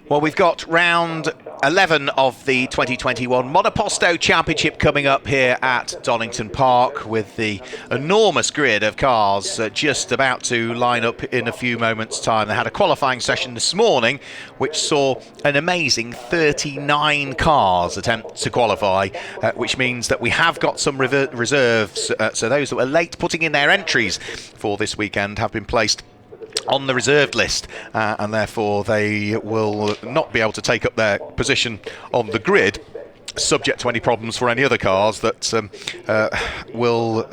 Well, we've got round 11 of the 2021 Monoposto Championship coming up here at Donington Park, with the enormous grid of cars just about to line up in a few moments' time. They had a qualifying session this morning which saw an amazing 39 cars attempt to qualify, which means that we have got some reserves. So those that were late putting in their entries for this weekend have been placed on the reserved list, and therefore they will not be able to take up their position on the grid, subject to any problems for any other cars that will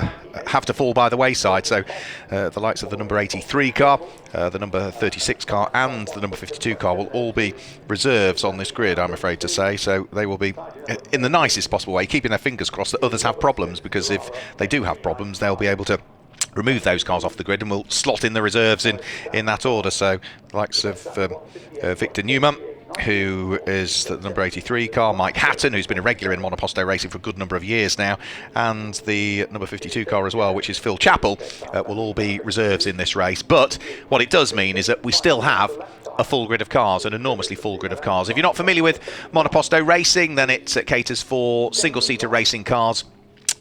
have to fall by the wayside. So the likes of the number 83 car, the number 36 car and the number 52 car will all be reserves on this grid, I'm afraid to say. So they will be, in the nicest possible way, keeping their fingers crossed that others have problems, because if they do have problems, they'll be able to remove those cars off the grid and we'll slot in the reserves in that order. So the likes of Victor Newman, who is the number 83 car, Mike Hatton, who's been a regular in Monoposto racing for a good number of years now, and the number 52 car as well, which is Phil Chappell, will all be reserves in this race. But what it does mean is that we still have a full grid of cars, an enormously full grid of cars. If you're not familiar with Monoposto racing, then it caters for single-seater racing cars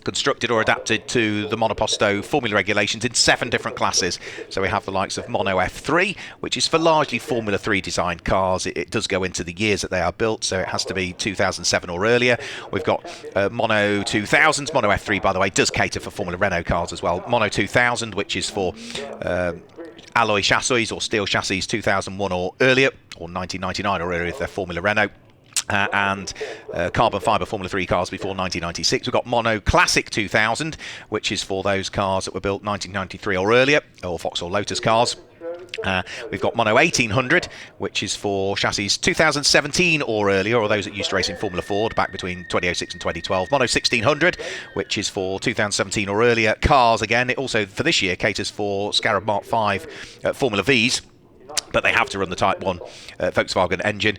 constructed or adapted to the Monoposto formula regulations in 7 different classes. So we have the likes of Mono F3, which is for largely Formula 3 designed cars. It does go into the years that they are built, so it has to be 2007 or earlier. We've got Mono 2000s. Mono F3, by the way, does cater for Formula Renault cars as well. Mono 2000, which is for alloy chassis or steel chassis 2001 or earlier, or 1999 or earlier if they're Formula Renault. And carbon fibre Formula 3 cars before 1996. We've got Mono Classic 2000, which is for those cars that were built 1993 or earlier, or Vauxhall Lotus cars. We've got Mono 1800, which is for chassis 2017 or earlier, or those that used to race in Formula Ford back between 2006 and 2012. Mono 1600, which is for 2017 or earlier cars again. It also, for this year, caters for Scarab Mark 5 Formula Vs, but they have to run the Type 1 Volkswagen engine.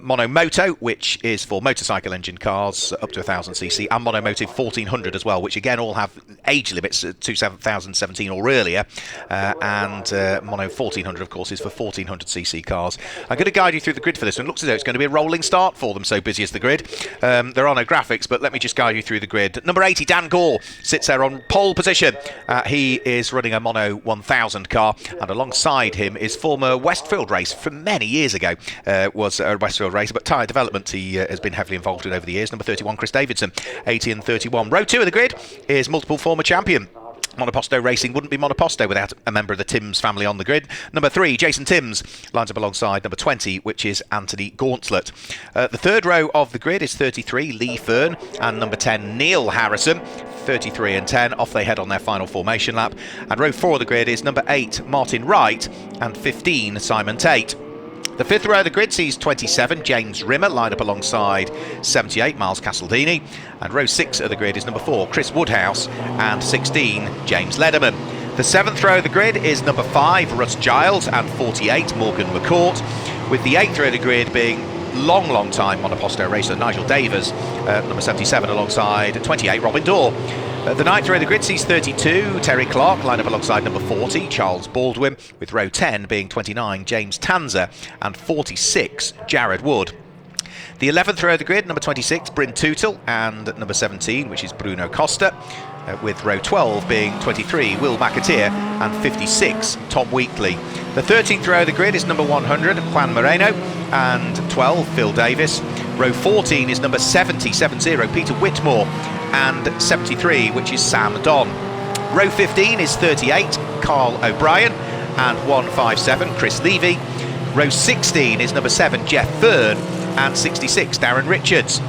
Mono Moto, which is for motorcycle engine cars up to 1000cc, and Mono Moto 1400 as well, which again all have age limits to 2017 or earlier. And Mono 1400, of course, is for 1400cc cars. I'm going to guide you through the grid for this one. It looks as though it's going to be a rolling start for them, so busy is the grid. There are no graphics, but let me just guide you through the grid. Number 80, Dan Gore, sits there on pole position. He is running a Mono 1000 car, and alongside him is former Westfield race from many years ago, was a Westfield racer, but tyre development he has been heavily involved in over the years. Number 31, Chris Davidson, 80 and 31. Row 2 of the grid is multiple former champion. Monoposto racing wouldn't be Monoposto without a member of the Timms family on the grid. Number 3, Jason Timms, lines up alongside number 20, which is Anthony Gauntlet. The third row of the grid is 33, Lee Fern, and number 10, Neil Harrison. 33 and 10, off they head on their final formation lap. And row 4 of the grid is number 8, Martin Wright, and 15, Simon Tate. The fifth row of the grid sees 27, James Rimmer, line up alongside 78, Miles Castledini. And row 6 of the grid is number 4, Chris Woodhouse, and 16, James Lederman. The seventh row of the grid is number 5, Russ Giles, and 48, Morgan McCourt. With the eighth row of the grid being long time Monoposto racer Nigel Davers, number 77, alongside 28, Robin Dorr. The ninth row of the grid sees 32, Terry Clark, line up alongside number 40, Charles Baldwin, with row 10 being 29, James Tanzer, and 46, Jared Wood. The 11th row of the grid, number 26, Bryn Tootle, and number 17, which is Bruno Costa, with row 12 being 23, Will McAteer, and 56, Tom Wheatley. The 13th row of the grid is number 100, Juan Moreno, and 12, Phil Davis. Row 14 is number 70, Peter Whitmore, and 73, which is Sam Don. Row 15 is 38, Carl O'Brien, and 157, Chris Levy. Row 16 is number 7, Jeff Fern, and 66, Darren Richards.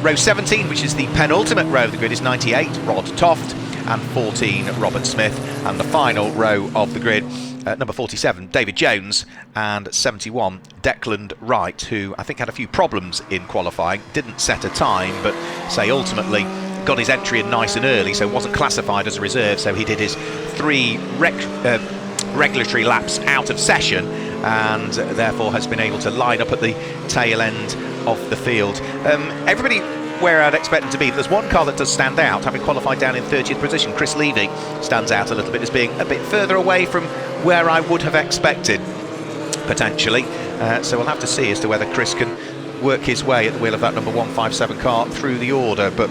Row 17, which is the penultimate row of the grid, is 98, Rod Toft, and 14, Robert Smith. And the final row of the grid, number 47, David Jones, and 71, Declan Wright, who I think had a few problems in qualifying, didn't set a time, but say ultimately got his entry in nice and early, so wasn't classified as a reserve, so he did his 3 regulatory laps out of session, and therefore has been able to line up at the tail end of the field. Everybody where I'd expect them to be. There's one car that does stand out, having qualified down in 30th position. Chris Levy stands out a little bit as being a bit further away from where I would have expected, potentially. So we'll have to see as to whether Chris can work his way at the wheel of that number 157 car through the order. But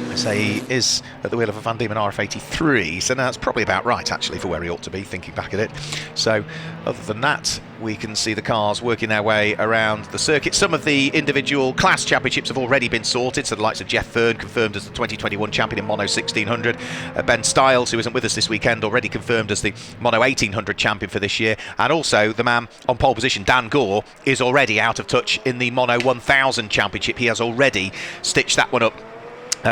I say he is at the wheel of a Van Diemen RF83, so now that's probably about right actually for where he ought to be, thinking back at it. So other than that, we can see the cars working their way around the circuit. Some of the individual class championships have already been sorted, so the likes of Jeff Fern, confirmed as the 2021 champion in Mono 1600. Ben Stiles, who isn't with us this weekend, already confirmed as the Mono 1800 champion for this year. And also the man on pole position, Dan Gore, is already out of touch in the Mono 1000 championship. He has already stitched that one up.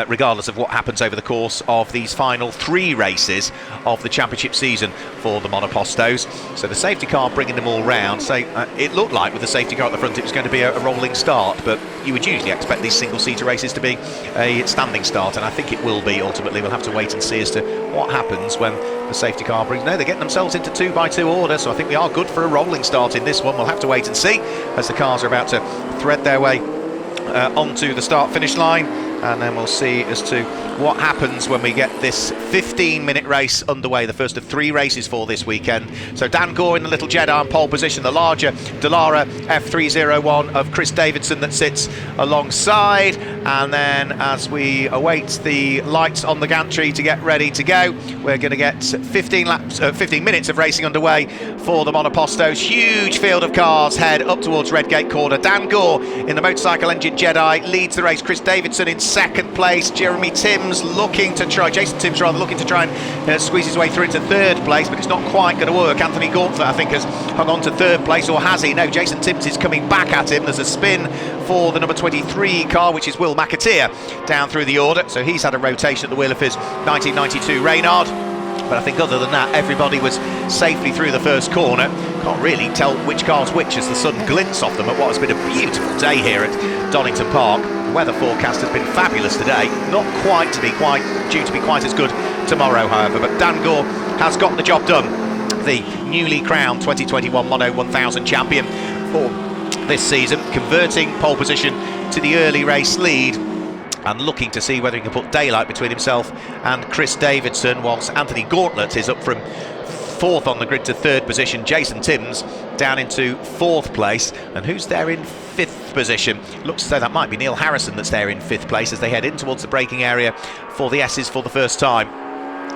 Regardless of what happens over the course of these final 3 races of the championship season for the Monopostos. So the safety car bringing them all round. So it looked like with the safety car at the front it was going to be a rolling start, but you would usually expect these single-seater races to be a standing start, and I think it will be ultimately. We'll have to wait and see as to what happens when the safety car brings... No, they're getting themselves into 2x2 order, so I think we are good for a rolling start in this one. We'll have to wait and see as the cars are about to thread their way onto the start-finish line, and then we'll see as to what happens when we get this 15-minute race underway, the first of 3 races for this weekend. So Dan Gore in the little Jedi on pole position, the larger Dallara F301 of Chris Davidson that sits alongside, and then as we await the lights on the gantry to get ready to go, we're going to get 15 minutes of racing underway for the Monopostos. Huge field of cars head up towards Redgate Corner. Dan Gore in the motorcycle engine Jedi leads the race. Chris Davidson in second place. Jason Timms looking to try and squeeze his way through into third place, but it's not quite going to work. Anthony Gauntlet, I think, has hung on to third place, or has he? No, Jason Timms is coming back at him. There's a spin for the number 23 car, which is Will McAteer, down through the order, so he's had a rotation at the wheel of his 1992 Reynard. But I think other than that, everybody was safely through the first corner. Can't really tell which car's which as the sun glints off them at what has been a beautiful day here at Donington Park. The weather forecast has been fabulous today, not quite due to be quite as good tomorrow, however. But Dan Gore has got the job done. The newly crowned 2021 Mono 1000 champion for this season, converting pole position to the early race lead, and looking to see whether he can put daylight between himself and Chris Davidson, whilst Anthony Gauntlet is up from 4th on the grid to 3rd position. Jason Timms down into 4th place, and who's there in 5th position? Looks as though that might be Neil Harrison that's there in 5th place as they head in towards the braking area for the S's for the first time.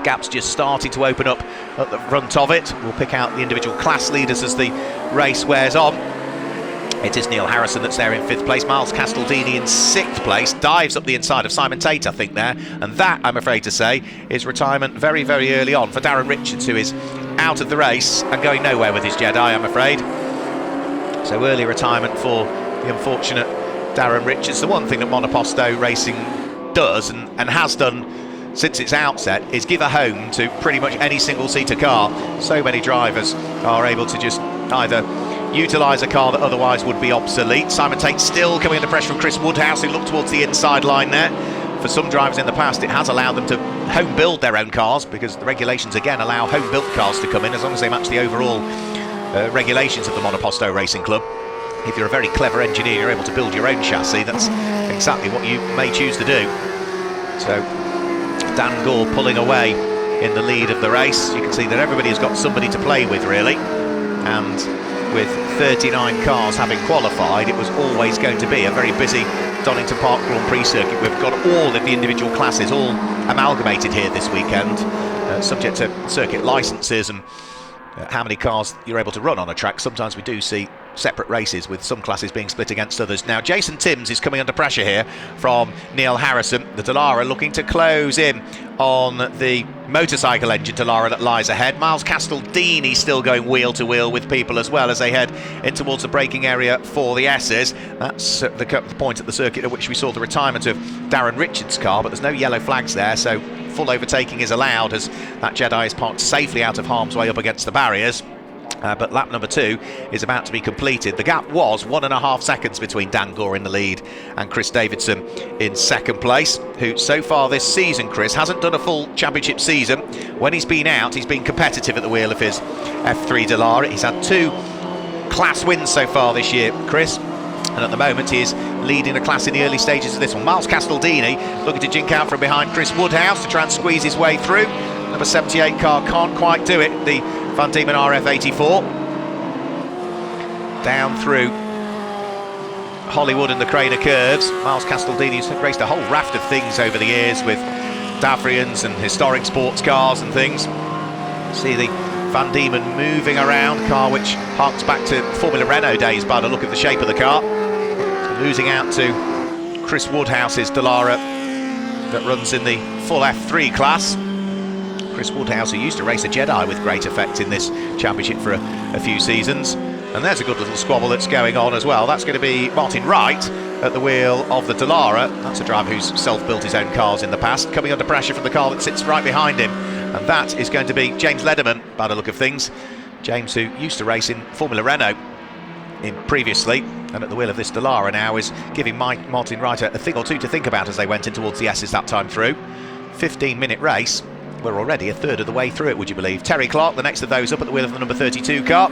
Gap's just starting to open up at the front of it. We'll pick out the individual class leaders as the race wears on. It is Neil Harrison that's there in 5th place. Miles Castledini in 6th place. Dives up the inside of Simon Tate, I think, there. And that, I'm afraid to say, is retirement very, very early on for Darren Richards, who is out of the race and going nowhere with his Jedi, I'm afraid. So early retirement for the unfortunate Darren Richards. The one thing that Monoposto Racing does, and has done since its outset, is give a home to pretty much any single-seater car. So many drivers are able to just either utilise a car that otherwise would be obsolete. Simon Tate still coming under pressure from Chris Woodhouse, who looked towards the inside line there. For some drivers in the past, it has allowed them to home build their own cars, because the regulations again allow home built cars to come in as long as they match the overall regulations of the Monoposto Racing Club. If you're a very clever engineer, you're able to build your own chassis. That's exactly what you may choose to do. So Dan Gore pulling away in the lead of the race. You can see that everybody has got somebody to play with, really, and with 39 cars having qualified, it was always going to be a very busy Donington Park Grand Prix circuit. We've got all of the individual classes all amalgamated here this weekend, subject to circuit licences and how many cars you're able to run on a track. Sometimes we do see separate races with some classes being split against others. Now Jason Timms is coming under pressure here from Neil Harrison. The Dallara looking to close in on the motorcycle engine Dallara that lies ahead. Miles Castledini still going wheel to wheel with people as well as they head in towards the braking area for the S's. That's the point at the circuit at which we saw the retirement of Darren Richards' car, but there's no yellow flags there, so full overtaking is allowed as that Jedi is parked safely out of harm's way up against the barriers. But lap number 2 is about to be completed. The gap was 1.5 seconds between Dan Gore in the lead and Chris Davidson in second place, who so far this season, Chris, hasn't done a full championship season. When he's been out, he's been competitive at the wheel of his F3 Dallara. He's had 2 class wins so far this year, Chris, and at the moment he is leading the class in the early stages of this one. Miles Castledini looking to jink out from behind Chris Woodhouse to try and squeeze his way through. Number 78 car can't quite do it, the Van Diemen RF84. down through Hollywood and the Craner Curves. Miles Castledini's raced a whole raft of things over the years with Davrians and historic sports cars and things. See the Van Diemen moving around, car which harks back to Formula Renault days by the look of the shape of the car. Losing out to Chris Woodhouse's Dallara that runs in the full F3 class. Chris Woodhouse, who used to race a Jedi with great effect in this championship for a few seasons. And there's a good little squabble that's going on as well. That's going to be Martin Wright at the wheel of the Dallara. That's a driver who's self-built his own cars in the past, coming under pressure from the car that sits right behind him. And that is going to be James Lederman, by the look of things. James, who used to race in Formula Renault previously, and at the wheel of this Dallara now, is giving Martin Wright a thing or two to think about as they went in towards the S's that time through. 15-minute race. We're already a third of the way through it, would you believe? Terry Clark, the next of those up at the wheel of the number 32 car.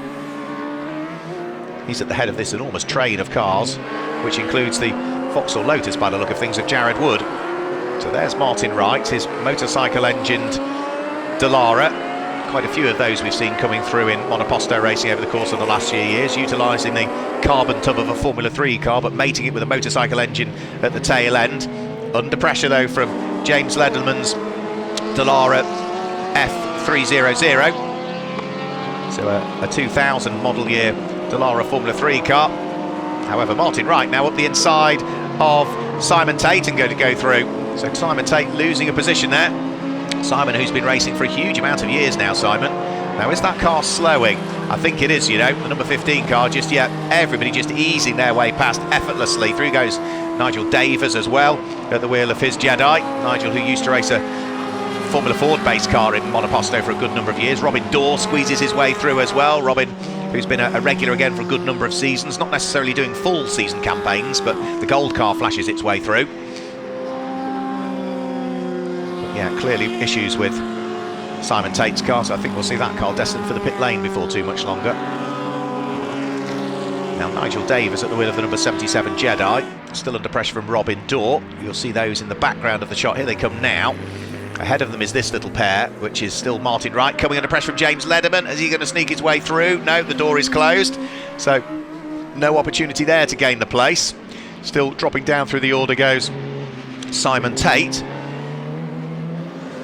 He's at the head of this enormous train of cars, which includes the Vauxhall Lotus, by the look of things, of Jared Wood. So there's Martin Wright, his motorcycle-engined Dallara. Quite a few of those we've seen coming through in Monoposto racing over the course of the last few years, utilising the carbon tub of a Formula 3 car, but mating it with a motorcycle engine at the tail end. Under pressure, though, from James Lederman's Dallara F300. So a 2000 model year Dallara Formula 3 car. However, Martin Wright now up the inside of Simon Tate and going to go through. So Simon Tate losing a position there. Simon, who's been racing for a huge amount of years now, Simon. Now, is that car slowing? I think it is, you know. The number 15 car, just yet everybody just easing their way past effortlessly. Through goes Nigel Davies as well at the wheel of his Jedi. Nigel, who used to race a Formula Ford based car in Monoposto for a good number of years. Robin Dorr squeezes his way through as well. Robin, who's been a regular again for a good number of seasons, not necessarily doing full season campaigns, but the gold car flashes its way through. But yeah, clearly issues with Simon Tate's car, so I think we'll see that car destined for the pit lane before too much longer. Now Nigel Davies at the wheel of the number 77 Jedi, still under pressure from Robin Dorr. You'll see those in the background of the shot. Here they come now. Ahead of them is this little pair, which is still Martin Wright, coming under pressure from James Lederman. Is he going to sneak his way through? No, the door is closed, so no opportunity there to gain the place. Still dropping down through the order goes Simon Tate.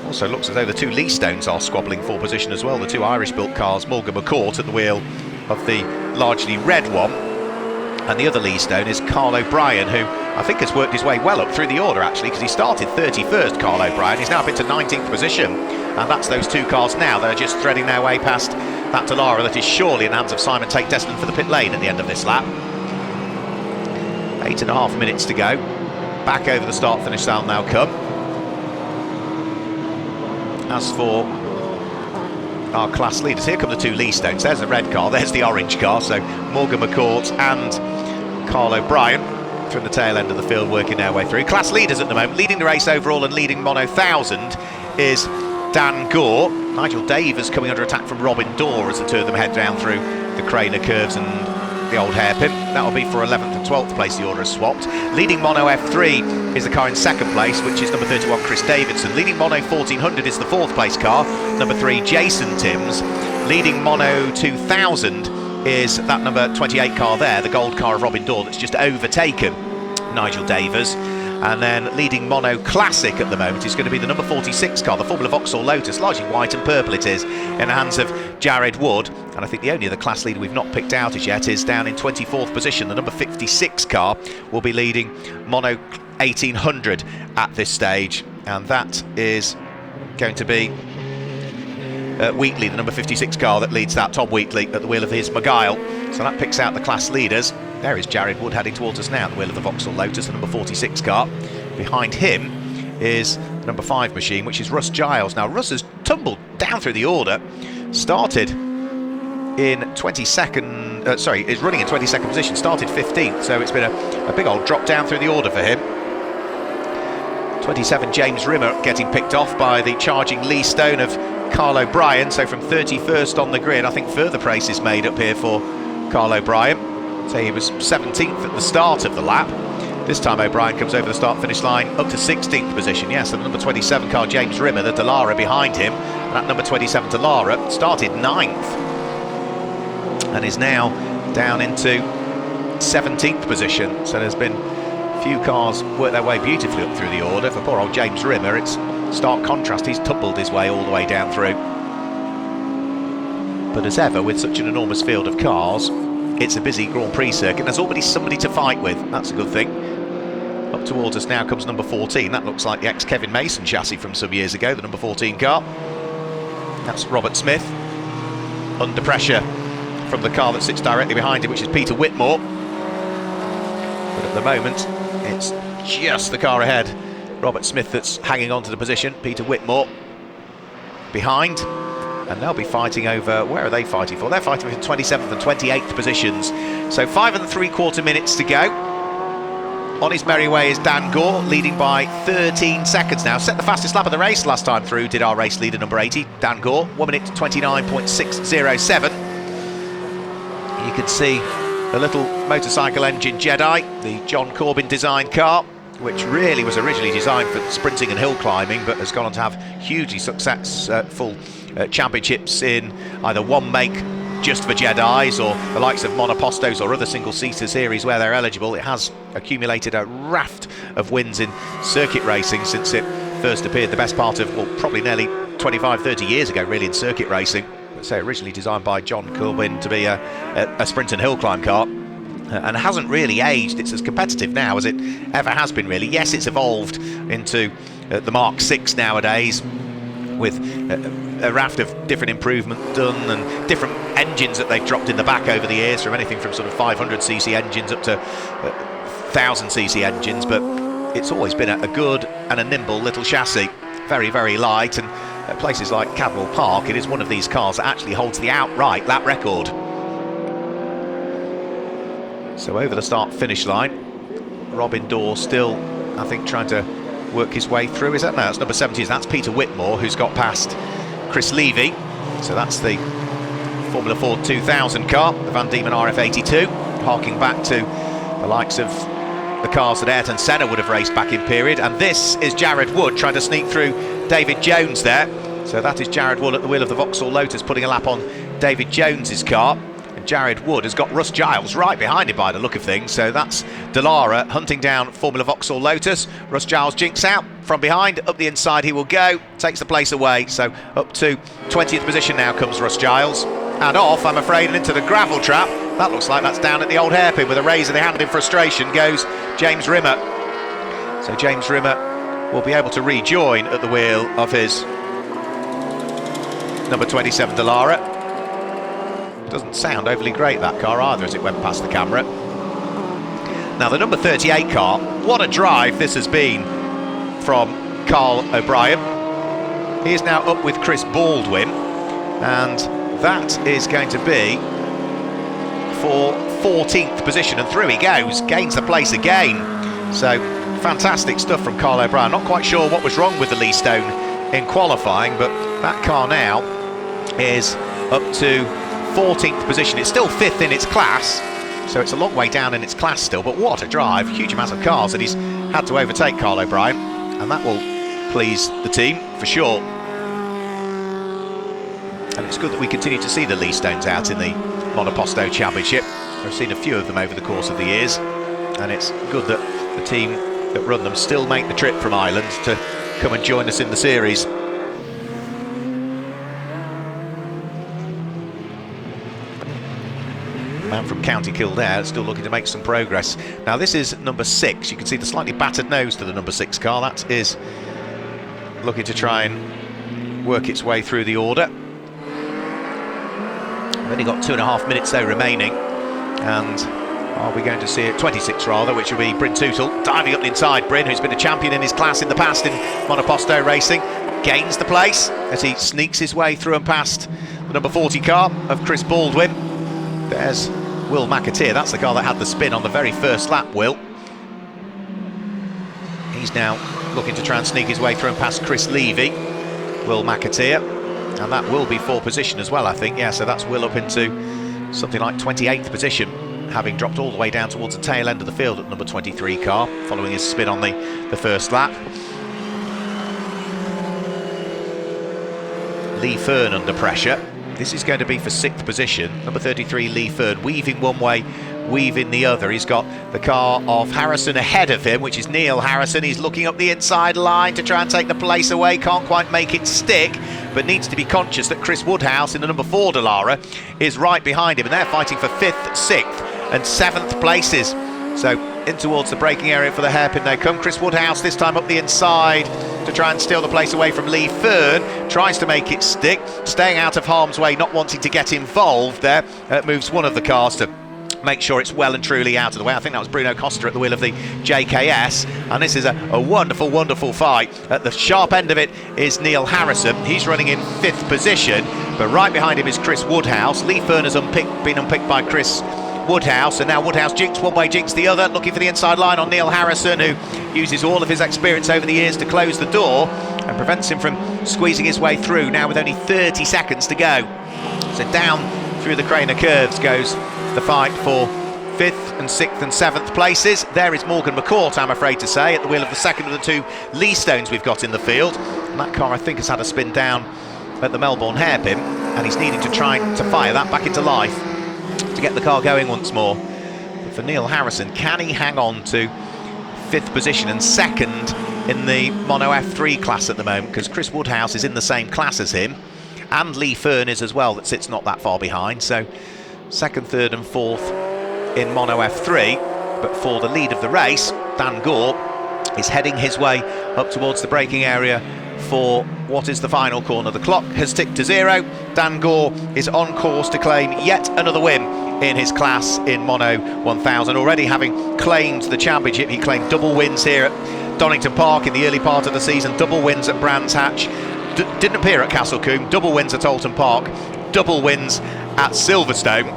Also looks as though the two Lee Stones are squabbling for position as well, the two Irish-built cars. Morgan McCourt at the wheel of the largely red one, and the other Lee Stone is Carl O'Brien, who I think has worked his way well up through the order, actually, because he started 31st, Carl O'Brien. He's now up into 19th position, and that's those two cars now that are just threading their way past that Dallara that is surely in the hands of Simon Tate, destined for the pit lane at the end of this lap. 8.5 minutes to go. Back over the start-finish they'll now come. As for our class leaders, here come the two Lee Stones. There's the red car, there's the orange car, so Morgan McCourt and Carl O'Brien from the tail end of the field working their way through. Class leaders at the moment, leading the race overall and leading Mono 1000 is Dan Gore. Nigel Davies coming under attack from Robin Dorr as the two of them head down through the Craner Curves and the old hairpin. That will be for 11th and 12th place, the order is swapped. Leading Mono F3 is the car in second place, which is number 31 Chris Davidson. Leading Mono 1400 is the fourth place car, number 3 Jason Timms. Leading Mono 2000 is that number 28 car there, the gold car of Robin Dorr, that's just overtaken Nigel Davies. And then leading Mono Classic at the moment is going to be the number 46 car, the Formula Vauxhall Lotus, largely white and purple it is, in the hands of Jared Wood. And I think the only other class leader we've not picked out as yet is down in 24th position. The number 56 car will be leading Mono 1800 at this stage, and that is going to be Wheatley, the number 56 car that leads that, Tom Wheatley, at the wheel of his Magile. So that picks out the class leaders. There is Jared Wood heading towards us now at the wheel of the Vauxhall Lotus, the number 46 car. Behind him is the number 5 machine, which is Russ Giles. Now, Russ has tumbled down through the order, started in 22nd, is running in 22nd position, started 15th, so it's been a big old drop down through the order for him. 27 James Rimmer getting picked off by the charging Lee Stone of Carl O'Brien, so from 31st on the grid, I think further praise is made up here for Carl O'Brien. So he was 17th at the start of the lap. This time O'Brien comes over the start-finish line up to 16th position. Yes, the number 27 car James Rimmer, the Dallara behind him, and that number 27 Dallara started 9th and is now down into 17th position. So there's been a few cars work their way beautifully up through the order. For poor old James Rimmer, it's stark contrast. He's tumbled his way all the way down through. But as ever, with such an enormous field of cars, it's a busy Grand Prix circuit. There's already somebody to fight with. That's a good thing. Up towards us now comes number 14. That looks like the ex-Kevin Mason chassis from some years ago, the number 14 car. That's Robert Smith. Under pressure from the car that sits directly behind him, which is Peter Whitmore. But at the moment, it's just the car ahead, Robert Smith, that's hanging on to the position. Peter Whitmore behind. And they'll be fighting over, where are they fighting for? They're fighting for 27th and 28th positions. So 5 3/4 minutes to go. On his merry way is Dan Gore, leading by 13 seconds now. Set the fastest lap of the race last time through, did our race leader number 80, Dan Gore. 1 minute 29.607. You can see the little motorcycle engine Jedi, the John Corbin designed car, which really was originally designed for sprinting and hill climbing, but has gone on to have hugely successful championships in either one make just for Jedis or the likes of Monopostos or other single-seater series where they're eligible. It has accumulated a raft of wins in circuit racing since it first appeared, the best part of, well, probably nearly 25-30 years ago really in circuit racing. Let's say originally designed by John Corbin to be a sprint and hill climb car. And hasn't really aged. It's as competitive now as it ever has been, really. Yes, it's evolved into the Mark 6 nowadays, with a raft of different improvement done and different engines that they've dropped in the back over the years, from anything from sort of 500cc engines up to 1000cc engines. But it's always been a good and a nimble little chassis, very, very light. And at places like Cadwell Park, it is one of these cars that actually holds the outright lap record. So over the start-finish line, Robin Dorr still, I think, trying to work his way through. Is that? No, that's number 70. That's Peter Whitmore, who's got past Chris Levy. So that's the Formula Ford 2000 car, the Van Diemen RF82, harking back to the likes of the cars that Ayrton Senna would have raced back in period. And this is Jared Wood trying to sneak through David Jones there. So that is Jared Wood at the wheel of the Vauxhall Lotus, putting a lap on David Jones's car. Jared Wood has got Russ Giles right behind him by the look of things. So that's Dallara hunting down Formula Vauxhall Lotus. Russ Giles jinks out from behind, up the inside he will go, takes the place away. So up to 20th position now comes Russ Giles. And off, I'm afraid, and into the gravel trap. That looks like that's down at the old hairpin with a raise of the hand in frustration goes James Rimmer. So James Rimmer will be able to rejoin at the wheel of his number 27 Dallara. Doesn't sound overly great, that car, either, as it went past the camera. Now the number 38 car, what a drive this has been from Carl O'Brien. He is now up with Chris Baldwin, and that is going to be for 14th position, and through he goes, gains the place again. So fantastic stuff from Carl O'Brien. Not quite sure what was wrong with the Lee Stone in qualifying, but that car now is up to 14th position. It's still 5th in its class, so it's a long way down in its class still, but what a drive. Huge amounts of cars that he's had to overtake Carl O'Brien, and that will please the team for sure. And it's good that we continue to see the Lee Stones out in the Monoposto Championship. I've seen a few of them over the course of the years, and it's good that the team that run them still make the trip from Ireland to come and join us in the series. Man from County Kildare still looking to make some progress. Now this is number 6. You can see the slightly battered nose to the number 6 car. That is looking to try and work its way through the order. We've only got 2.5 minutes though remaining, and are we going to see it? 26 rather, which will be Bryn Tootle diving up the inside. Bryn, who's been a champion in his class in the past in Monoposto racing, gains the place as he sneaks his way through and past the number 40 car of Chris Baldwin. There's Will McAteer. That's the car that had the spin on the very first lap, Will. He's now looking to try and sneak his way through and past Chris Levy, Will McAteer, and that will be 4th position as well, I think. Yeah, so that's Will up into something like 28th position, having dropped all the way down towards the tail end of the field at number 23 car, following his spin on the first lap. Lee Fern under pressure. This is going to be for 6th position. Number 33, Lee Fern, weaving one way, weaving the other. He's got the car of Harrison ahead of him, which is Neil Harrison. He's looking up the inside line to try and take the place away. Can't quite make it stick, but needs to be conscious that Chris Woodhouse in the number 4 Dallara is right behind him, and they're fighting for 5th, 6th and 7th places. So in towards the braking area for the hairpin they come. Chris Woodhouse this time up the inside to try and steal the place away from Lee Fern. Tries to make it stick, staying out of harm's way, not wanting to get involved there. Moves one of the cars to make sure it's well and truly out of the way. I think that was Bruno Costa at the wheel of the JKS, and this is a wonderful, wonderful fight. At the sharp end of it is Neil Harrison. He's running in 5th position, but right behind him is Chris Woodhouse. Lee Fern has been unpicked by Chris Woodhouse, and now Woodhouse jinks one way, jinks the other, looking for the inside line on Neil Harrison, who uses all of his experience over the years to close the door and prevents him from squeezing his way through, now with only 30 seconds to go. So down through the Craner curves goes the fight for 5th and 6th and 7th places. There is Morgan McCourt, I'm afraid to say, at the wheel of the second of the 2 Lee Stones we've got in the field. And that car, I think, has had a spin down at the Melbourne hairpin, and he's needing to try to fire that back into life to get the car going once more. But for Neil Harrison, can he hang on to 5th position and 2nd in the Mono F3 class at the moment? Because Chris Woodhouse is in the same class as him, and Lee Fern is as well, that sits not that far behind. So 2nd, 3rd and 4th in Mono F3. But for the lead of the race, Dan Gore is heading his way up towards the braking area for what is the final corner. The clock has ticked to 0. Dan Gore is on course to claim yet another win in his class in Mono 1000. Already having claimed the championship, he claimed double wins here at Donington Park in the early part of the season, double wins at Brands Hatch, didn't appear at Castle Combe, double wins at Alton Park, double wins at Silverstone.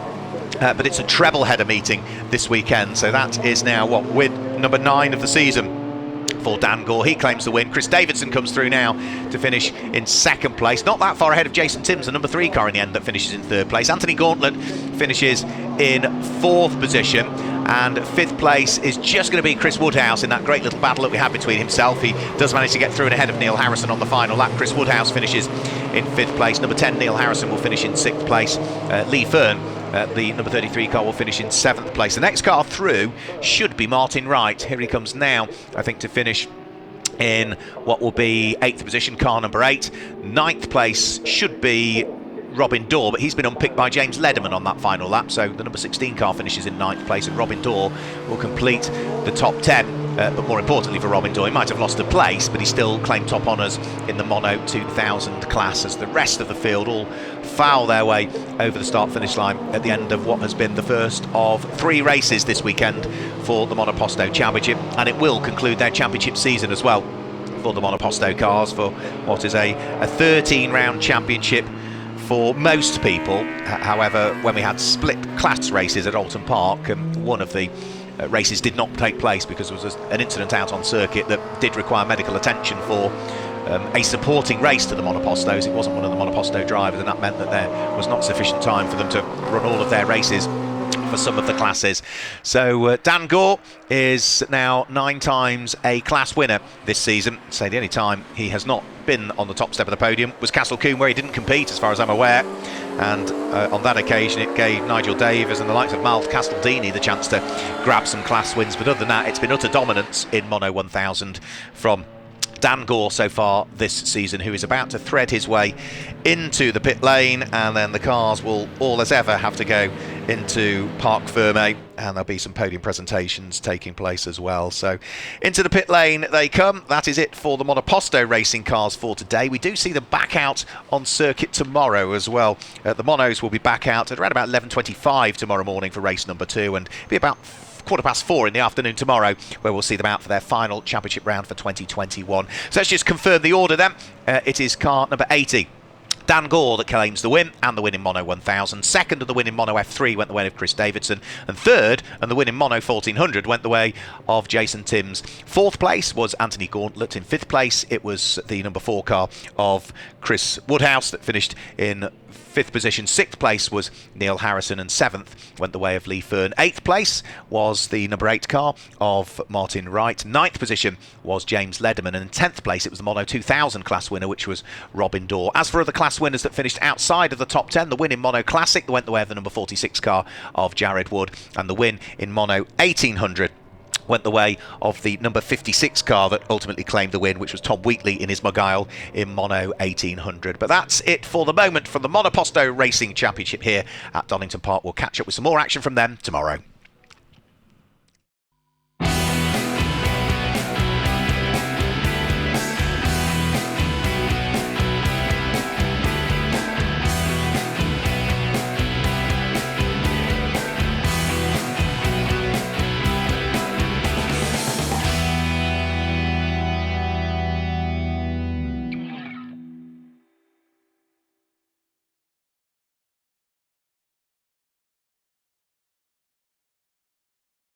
But it's a treble header meeting this weekend, so that is now win number 9 of the season for Dan Gore. He claims the win. Chris Davidson comes through now to finish in 2nd place, not that far ahead of Jason Timms, the number 3 car in the end, that finishes in 3rd place. Anthony Gauntlet finishes in 4th position, and 5th place is just going to be Chris Woodhouse in that great little battle that we had between himself. He does manage to get through and ahead of Neil Harrison on the final lap. Chris Woodhouse finishes in 5th place. Number 10 Neil Harrison will finish in 6th place. Lee Fern, the number 33 car, will finish in 7th place. The next car through should be Martin Wright. Here he comes now, I think, to finish in what will be 8th position, car number 8. 9th place should be Robin Dorr, but he's been unpicked by James Lederman on that final lap, so the number 16 car finishes in 9th place, and Robin Dorr will complete the top 10. But more importantly for Robin Dorr, he might have lost a place, but he still claimed top honours in the Mono 2000 class, as the rest of the field all foul their way over the start-finish line at the end of what has been the first of 3 races this weekend for the Monoposto Championship, and it will conclude their championship season as well for the Monoposto cars, for what is a 13-round championship for most people. However, when we had split class races at Alton Park, one of the races did not take place because there was an incident out on circuit that did require medical attention for a supporting race to the Monopostos. It wasn't one of the Monoposto drivers, and that meant that there was not sufficient time for them to run all of their races for some of the classes. So Dan Gore is now 9 times a class winner this season. So the only time he has not been on the top step of the podium was Castle Combe, where he didn't compete, as far as I'm aware. And on that occasion it gave Nigel Davies and the likes of Mal Castledini the chance to grab some class wins, but other than that, it's been utter dominance in Mono 1000 from Dan Gore so far this season, who is about to thread his way into the pit lane, and then the cars will all as ever have to go into Parc Ferme, and there'll be some podium presentations taking place as well. So into the pit lane they come. That is it for the Monoposto racing cars for today. We do see them back out on circuit tomorrow as well. The Monos will be back out at around about 11:25 tomorrow morning for race number 2, and be about 4:15 in the afternoon tomorrow, where we'll see them out for their final championship round for 2021. So let's just confirm the order then. It is car number 80, Dan Gore, that claims the win, and the win in Mono 1000. Second, and the win in Mono F3 went the way of Chris Davidson. And third, and the win in Mono 1400 went the way of Jason Timms. 4th place was Anthony Gauntlet. In 5th place, it was the number 4 car of Chris Woodhouse that finished in fifth position. Sixth place was Neil Harrison, and seventh went the way of Lee Fern. Eighth place was the number 8 car of Martin Wright. Ninth position was James Lederman, and in 10th place it was the Mono 2000 class winner, which was Robin Dorr. As for other class winners that finished outside of the top 10, the win in Mono Classic went the way of the number 46 car of Jared Wood, and the win in Mono 1800 went the way of the number 56 car that ultimately claimed the win, which was Tom Wheatley in his Mugile in Mono 1800. But that's it for the moment from the Monoposto Racing Championship here at Donington Park. We'll catch up with some more action from them tomorrow.